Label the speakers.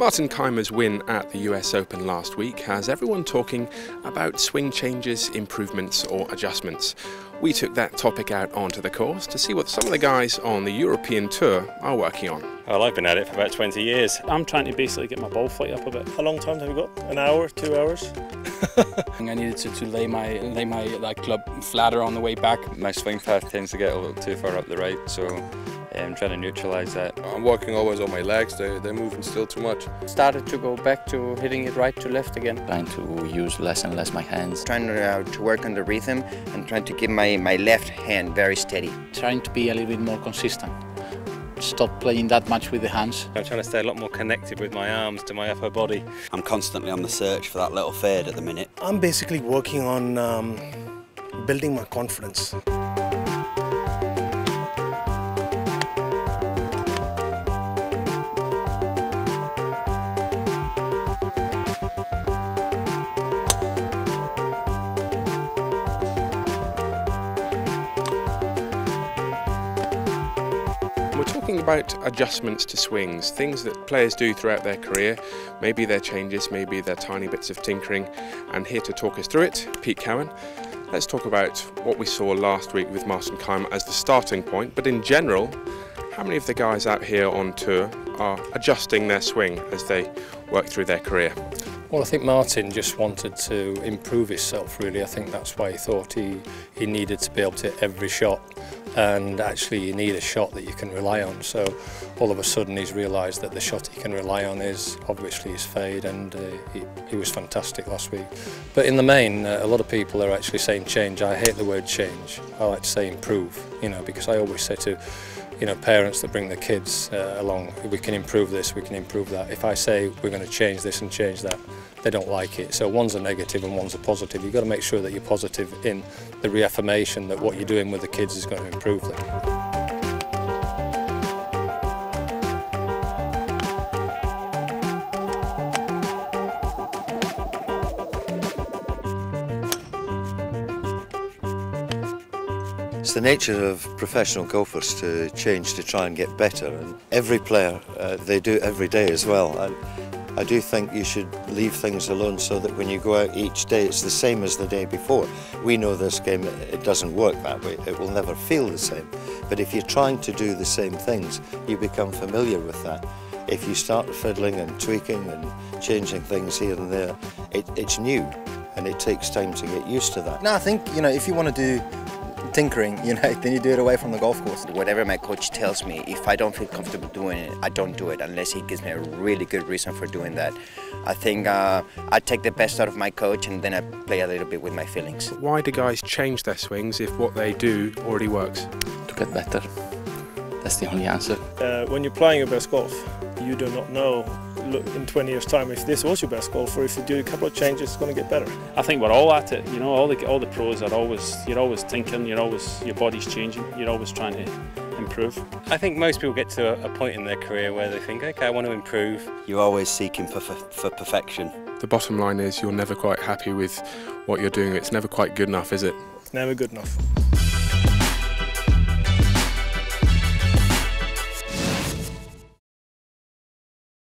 Speaker 1: Martin Kaymer's win at the US Open last week has everyone talking about swing changes, improvements or adjustments. We took that topic out onto the course to see what some of the guys on the European Tour are working on.
Speaker 2: Well, I've been at it for about 20 years.
Speaker 3: I'm trying to basically get my ball flight up a bit.
Speaker 2: How long time have you got? An hour, 2 hours?
Speaker 4: I needed to lay my club flatter on the way back.
Speaker 5: My swing path tends to get a little too far up the right, so I'm trying to neutralise that.
Speaker 6: I'm working always on my legs, they're moving still too much.
Speaker 4: Started to go back to hitting it right to left again.
Speaker 7: Trying to use less and less my hands.
Speaker 8: Trying to work on the rhythm and trying to keep my left hand very steady.
Speaker 7: Trying to be a little bit more consistent. Stop playing that much with the hands.
Speaker 2: I'm trying to stay a lot more connected with my arms to my upper body.
Speaker 9: I'm constantly on the search for that little fade at the minute.
Speaker 10: I'm basically working on building my confidence.
Speaker 1: We're talking about adjustments to swings, things that players do throughout their career, maybe their changes, maybe their tiny bits of tinkering, and here to talk us through it, Pete Cowan. Let's talk about what we saw last week with Martin Kaymer as the starting point, but in general, how many of the guys out here on tour are adjusting their swing as they work through their career?
Speaker 3: Well, I think Martin just wanted to improve himself, really. I think that's why he thought he needed to be able to hit every shot, and actually you need a shot that you can rely on. So all of a sudden he's realised that the shot he can rely on is obviously his fade, and he was fantastic last week. But in the main, a lot of people are actually saying change. I hate the word change. I like to say improve, because I always say to parents that bring their kids along, we can improve this, we can improve that. If I say we're going to change this and change that, they don't like it. So one's a negative and one's a positive. You've got to make sure that you're positive in the reaffirmation that what you're doing with the kids is going to improve them.
Speaker 11: It's the nature of professional golfers to change to try and get better, and every player, they do it every day as well. And I do think you should leave things alone so that when you go out each day it's the same as the day before. We know this game, it doesn't work that way, it will never feel the same. But if you're trying to do the same things, you become familiar with that. If you start fiddling and tweaking and changing things here and there, it's new and it takes time to get used to that.
Speaker 12: No, I think, if you want to do tinkering, then you do it away from the golf course.
Speaker 8: Whatever my coach tells me, if I don't feel comfortable doing it, I don't do it unless he gives me a really good reason for doing that. I think I take the best out of my coach and then I play a little bit with my feelings.
Speaker 1: Why do guys change their swings if what they do already works?
Speaker 7: To get better. That's the only answer.
Speaker 2: When you're playing your best golf, you do not know in 20 years' time if this was your best golf, or if you do a couple of changes, it's going to get better.
Speaker 3: I think we're all at it. All the pros are you're always thinking, your body's changing, you're always trying to improve.
Speaker 2: I think most people get to a point in their career where they think, okay, I want to improve.
Speaker 9: You're always seeking for perfection.
Speaker 1: The bottom line is you're never quite happy with what you're doing. It's never quite good enough, is it?
Speaker 2: It's never good enough.